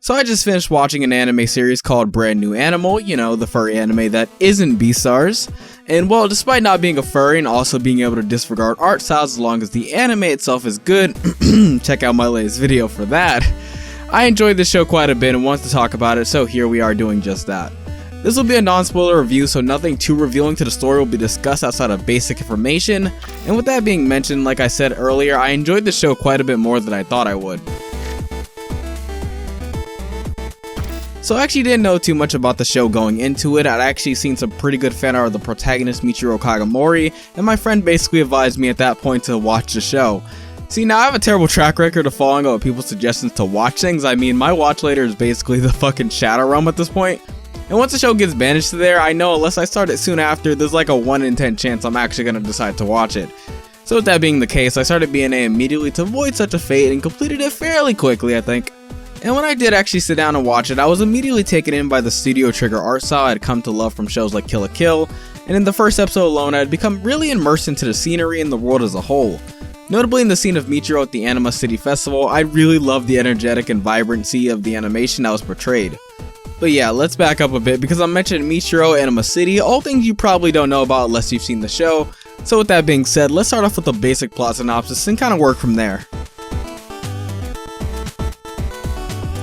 So I just finished watching an anime series called Brand New Animal, you know, the furry anime that isn't Beastars. And well, despite not being a furry and also being able to disregard art styles as long as the anime itself is good, check out my latest video for that. I enjoyed this show quite a bit and wanted to talk about it, so here we are doing just that. This will be a non-spoiler review, so nothing too revealing to the story will be discussed outside of basic information. And with that being mentioned, like I said earlier, I enjoyed the show quite a bit more than I thought I would. So I actually didn't know too much about the show going into it. I'd actually seen some pretty good fan art of the protagonist Michiru Kagemori, and my friend basically advised me at that point to watch the show. See, now I have a terrible track record of following up with people's suggestions to watch things. I mean, my watch later is basically the fucking Shadow Realm at this point. And once the show gets banished to there, I know unless I start it soon after, there's like a 1 in 10 chance I'm actually going to decide to watch it. So with that being the case, I started BNA immediately to avoid such a fate and completed it fairly quickly, I think. And when I did actually sit down and watch it, I was immediately taken in by the Studio Trigger art style I'd come to love from shows like Kill la Kill, and in the first episode alone, I'd become really immersed into the scenery and the world as a whole. Notably in the scene of Michiru at the Anima City festival, I really loved the energetic and vibrancy of the animation that was portrayed. But yeah, let's back up a bit because I'm mentioning Michiru, Anima City, all things you probably don't know about unless you've seen the show. So with that being said, let's start off with the basic plot synopsis and kind of work from there.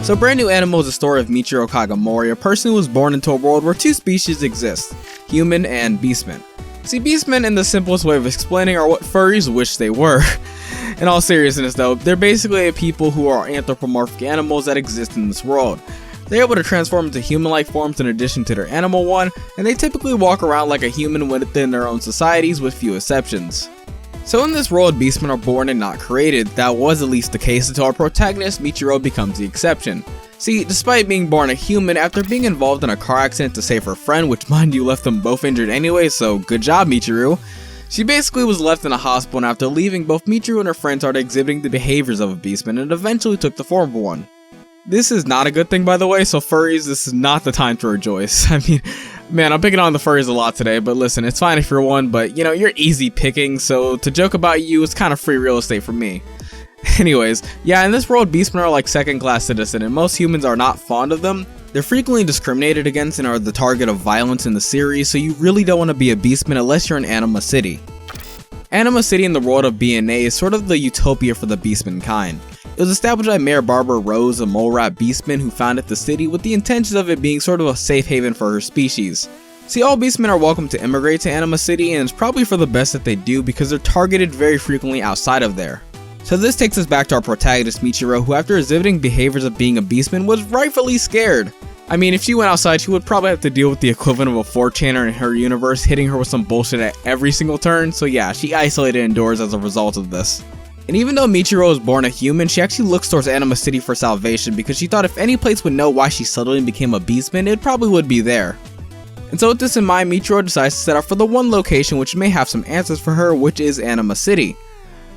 So Brand New Animal is the story of Michiru Kagemori, a person who was born into a world where two species exist, human and beastmen. See, beastmen in the simplest way of explaining are what furries wish they were. In all seriousness though, they're basically people who are anthropomorphic animals that exist in this world. They're able to transform into human-like forms in addition to their animal one, and they typically walk around like a human within their own societies with few exceptions. So in this world, beastmen are born and not created. That was at least the case until our protagonist Michiru becomes the exception. See, despite being born a human, after being involved in a car accident to save her friend, which mind you left them both injured anyway, so good job Michiru, she basically was left in a hospital, and after leaving, both Michiru and her friend started exhibiting the behaviors of a beastman and eventually took the form of one. This is not a good thing, by the way, so furries, this is not the time to rejoice. I mean, man, I'm picking on the furries a lot today, but listen, it's fine if you're one, but you know, you're easy picking, so to joke about you is kind of free real estate for me. Anyways, yeah, in this world, beastmen are like second-class citizens, and most humans are not fond of them. They're frequently discriminated against and are the target of violence in the series, so you really don't want to be a beastman unless you're in Anima City. Anima City in the world of BNA is sort of the utopia for the beastman kind. It was established by Mayor Barbara Rose, a mole rat beastman who founded the city with the intentions of it being sort of a safe haven for her species. See, all beastmen are welcome to immigrate to Anima City, and it's probably for the best that they do because they're targeted very frequently outside of there. So this takes us back to our protagonist Michiru, who after exhibiting behaviors of being a beastman was rightfully scared. I mean, if she went outside, she would probably have to deal with the equivalent of a 4chaner in her universe hitting her with some bullshit at every single turn, so yeah, she isolated indoors as a result of this. And even though Michiru was born a human, she actually looks towards Anima City for salvation because she thought if any place would know why she suddenly became a beastman, it probably would be there. And so with this in mind, Michiru decides to set out for the one location which may have some answers for her, which is Anima City.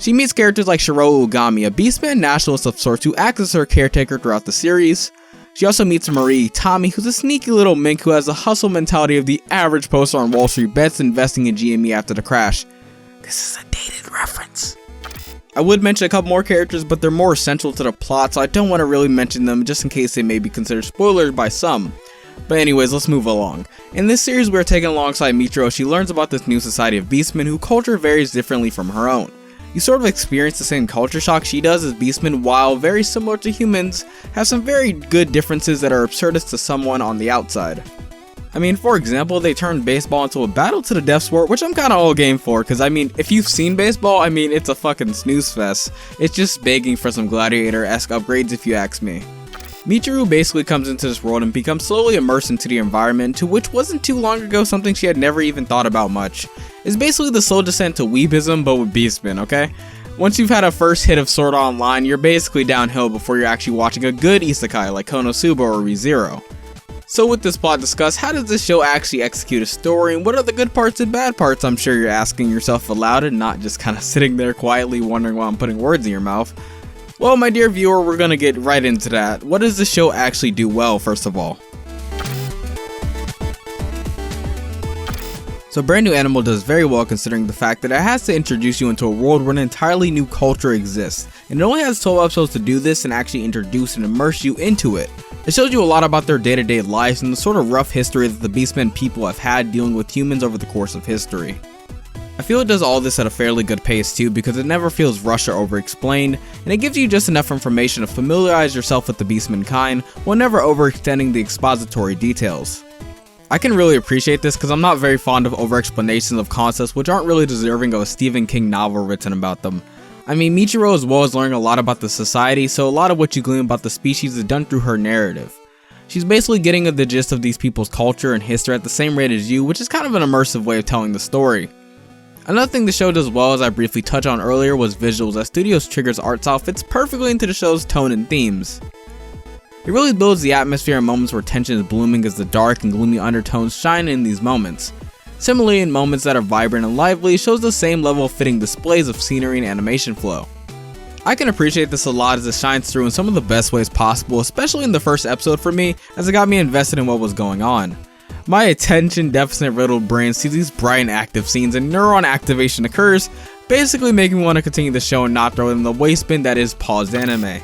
She meets characters like Shiro Ugami, a beastman nationalist of sorts who acts as her caretaker throughout the series. She also meets Marie Itami, who's a sneaky little mink who has the hustle mentality of the average poster on Wall Street bets investing in GME after the crash. This is a dated reference. I would mention a couple more characters, but they're more essential to the plot, so I don't want to really mention them just in case they may be considered spoilers by some. But anyways, let's move along. In this series, we're taken alongside Michiru as she learns about this new society of beastmen whose culture varies differently from her own. You sort of experience the same culture shock she does as beastmen, while very similar to humans, have some very good differences that are absurdist to someone on the outside. I mean, for example, they turned baseball into a battle to the death sport, which I'm kinda all game for, cause I mean, if you've seen baseball, I mean, it's a fucking snooze fest. It's just begging for some gladiator-esque upgrades if you ask me. Michiru basically comes into this world and becomes slowly immersed into the environment, to which wasn't too long ago something she had never even thought about much. It's basically the slow descent to weebism, but with beastmen, okay? Once you've had a first hit of Sword Art Online, you're basically downhill before you're actually watching a good isekai like Konosuba or ReZero. So with this plot discussed, how does this show actually execute a story, and what are the good parts and bad parts? I'm sure you're asking yourself aloud and not just kind of sitting there quietly wondering why I'm putting words in your mouth. Well, my dear viewer, we're gonna get right into that. What does the show actually do well, first of all? So Brand New Animal does very well considering the fact that it has to introduce you into a world where an entirely new culture exists, and it only has 12 episodes to do this and actually introduce and immerse you into it. It shows you a lot about their day-to-day lives and the sort of rough history that the beastmen people have had dealing with humans over the course of history. I feel it does all this at a fairly good pace too, because it never feels rushed or over-explained, and it gives you just enough information to familiarize yourself with the beastman kind while never overextending the expository details. I can really appreciate this because I'm not very fond of over-explanations of concepts which aren't really deserving of a Stephen King novel written about them. I mean, Michiru as well is learning a lot about the society, so a lot of what you glean about the species is done through her narrative. She's basically getting the gist of these people's culture and history at the same rate as you, which is kind of an immersive way of telling the story. Another thing the show does well, as I briefly touched on earlier, was visuals, as Studios Trigger's art style fits perfectly into the show's tone and themes. It really builds the atmosphere in moments where tension is blooming as the dark and gloomy undertones shine in these moments. Similarly, in moments that are vibrant and lively, it shows the same level of fitting displays of scenery and animation flow. I can appreciate this a lot as it shines through in some of the best ways possible, especially in the first episode for me, as it got me invested in what was going on. My attention deficit riddled brain sees these bright and active scenes and neuron activation occurs, basically making me want to continue the show and not throw it in the waste bin that is paused anime.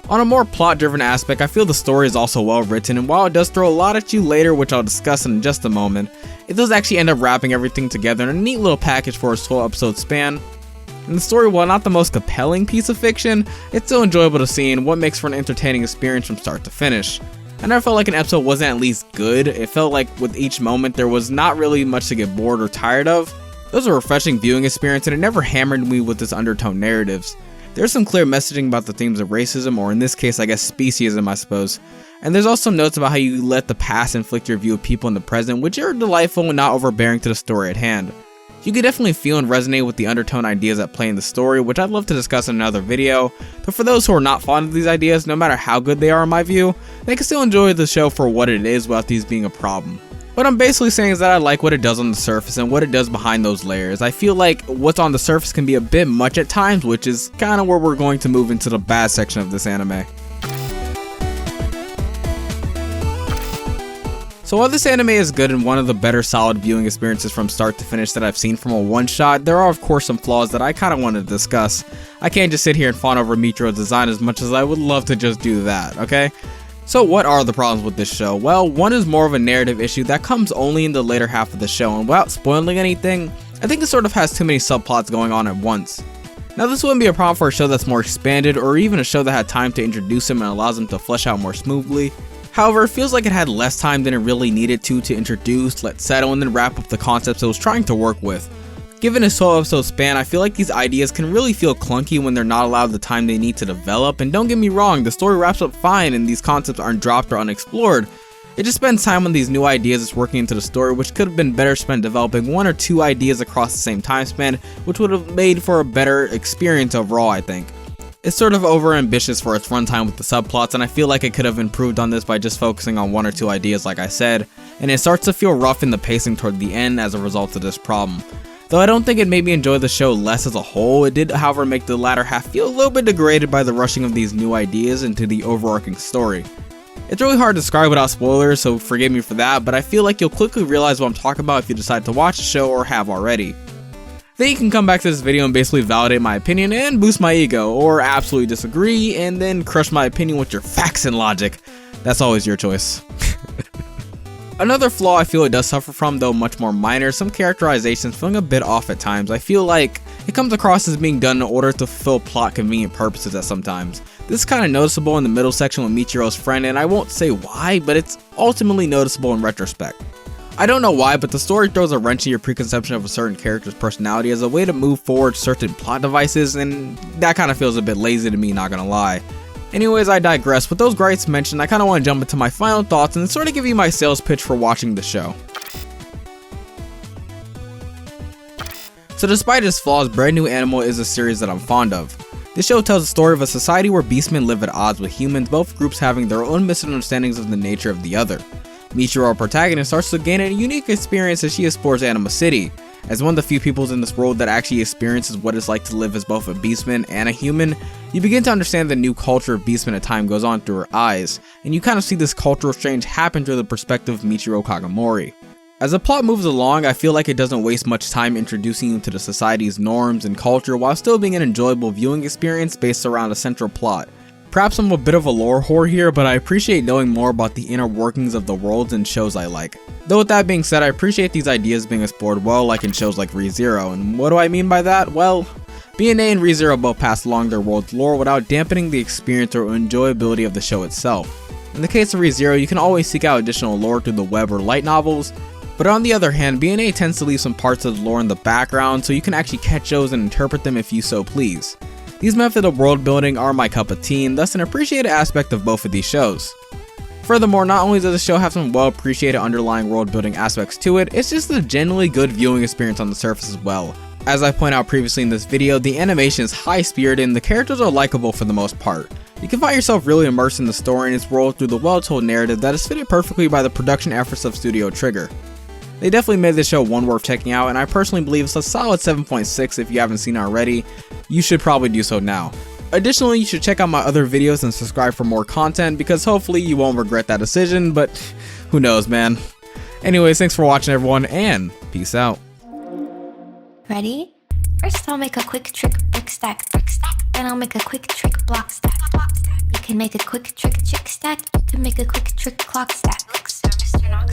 On a more plot-driven aspect, I feel the story is also well written, and while it does throw a lot at you later, which I'll discuss in just a moment, it does actually end up wrapping everything together in a neat little package for a 12-episode span. And the story, while not the most compelling piece of fiction, it's still enjoyable to see and what makes for an entertaining experience from start to finish. I never felt like an episode wasn't at least good. It felt like with each moment there was not really much to get bored or tired of. It was a refreshing viewing experience, and it never hammered me with its undertone narratives. There's some clear messaging about the themes of racism, or in this case I guess speciesism I suppose, and there's also notes about how you let the past inflict your view of people in the present, which are delightful and not overbearing to the story at hand. You can definitely feel and resonate with the undertone ideas that play in the story, which I'd love to discuss in another video, but for those who are not fond of these ideas, no matter how good they are in my view, they can still enjoy the show for what it is without these being a problem. What I'm basically saying is that I like what it does on the surface and what it does behind those layers. I feel like what's on the surface can be a bit much at times, which is kind of where we're going to move into the bad section of this anime. So while this anime is good and one of the better solid viewing experiences from start to finish that I've seen from a one-shot, there are of course some flaws that I kind of want to discuss. I can't just sit here and fawn over Michiru's design as much as I would love to just do that, okay? So what are the problems with this show? Well, one is more of a narrative issue that comes only in the later half of the show, and without spoiling anything, I think it sort of has too many subplots going on at once. Now this wouldn't be a problem for a show that's more expanded, or even a show that had time to introduce them and allows them to flesh out more smoothly. However, it feels like it had less time than it really needed to introduce, let settle, and then wrap up the concepts it was trying to work with. Given a 12-episode span, I feel like these ideas can really feel clunky when they're not allowed the time they need to develop, and don't get me wrong, the story wraps up fine and these concepts aren't dropped or unexplored. It just spends time on these new ideas it's working into the story, which could have been better spent developing one or two ideas across the same time span, which would have made for a better experience overall, I think. It's sort of overambitious for its runtime with the subplots, and I feel like it could have improved on this by just focusing on one or two ideas like I said, and it starts to feel rough in the pacing toward the end as a result of this problem. Though I don't think it made me enjoy the show less as a whole, it did however make the latter half feel a little bit degraded by the rushing of these new ideas into the overarching story. It's really hard to describe without spoilers, so forgive me for that, but I feel like you'll quickly realize what I'm talking about if you decide to watch the show or have already. Then you can come back to this video and basically validate my opinion and boost my ego, or absolutely disagree and then crush my opinion with your facts and logic. That's always your choice. Another flaw I feel it does suffer from, though much more minor, some characterizations feeling a bit off at times. I feel like it comes across as being done in order to fulfill plot convenient purposes at some times. This is kind of noticeable in the middle section with Michiru's friend, and I won't say why, but it's ultimately noticeable in retrospect. I don't know why, but the story throws a wrench in your preconception of a certain character's personality as a way to move forward certain plot devices, and that kind of feels a bit lazy to me, not gonna lie. Anyways, I digress. With those gripes mentioned, I kind of want to jump into my final thoughts and sort of give you my sales pitch for watching the show. So despite its flaws, Brand New Animal is a series that I'm fond of. This show tells the story of a society where beastmen live at odds with humans, both groups having their own misunderstandings of the nature of the other. Michiru, our protagonist, starts to gain a unique experience as she explores Anima City. As one of the few peoples in this world that actually experiences what it's like to live as both a beastman and a human, you begin to understand the new culture of beastmen as time goes on through her eyes, and you kind of see this cultural exchange happen through the perspective of Michiru Kagemori. As the plot moves along, I feel like it doesn't waste much time introducing you to the society's norms and culture while still being an enjoyable viewing experience based around a central plot. Perhaps I'm a bit of a lore whore here, but I appreciate knowing more about the inner workings of the worlds and shows I like. Though with that being said, I appreciate these ideas being explored well, like in shows like ReZero, and what do I mean by that? Well, BNA and ReZero both pass along their world's lore without dampening the experience or enjoyability of the show itself. In the case of ReZero, you can always seek out additional lore through the web or light novels, but on the other hand, BNA tends to leave some parts of the lore in the background so you can actually catch those and interpret them if you so please. These methods of world building are my cup of tea and thus an appreciated aspect of both of these shows. Furthermore, not only does the show have some well appreciated underlying world building aspects to it, it's just a genuinely good viewing experience on the surface as well. As I pointed out previously in this video, the animation is high spirited and the characters are likable for the most part. You can find yourself really immersed in the story and its world through the well told narrative that is fitted perfectly by the production efforts of Studio Trigger. They definitely made this show one worth checking out, and I personally believe it's a solid 7.6 if you haven't seen it already. You should probably do so now. Additionally, you should check out my other videos and subscribe for more content because hopefully you won't regret that decision, but who knows, man. Anyways, thanks for watching everyone, and peace out. Ready? First I'll make a quick trick brick stack. Then I'll make a quick trick block stack. You can make a quick trick chick stack. You can make a quick trick clock stack.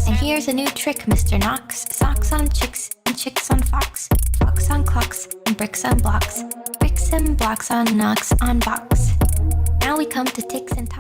And here's a new trick, Mr. Knox. Socks on chicks and chicks on fox. Fox on clocks and bricks on blocks. Bricks and blocks on knocks on box. Now we come to ticks and talks.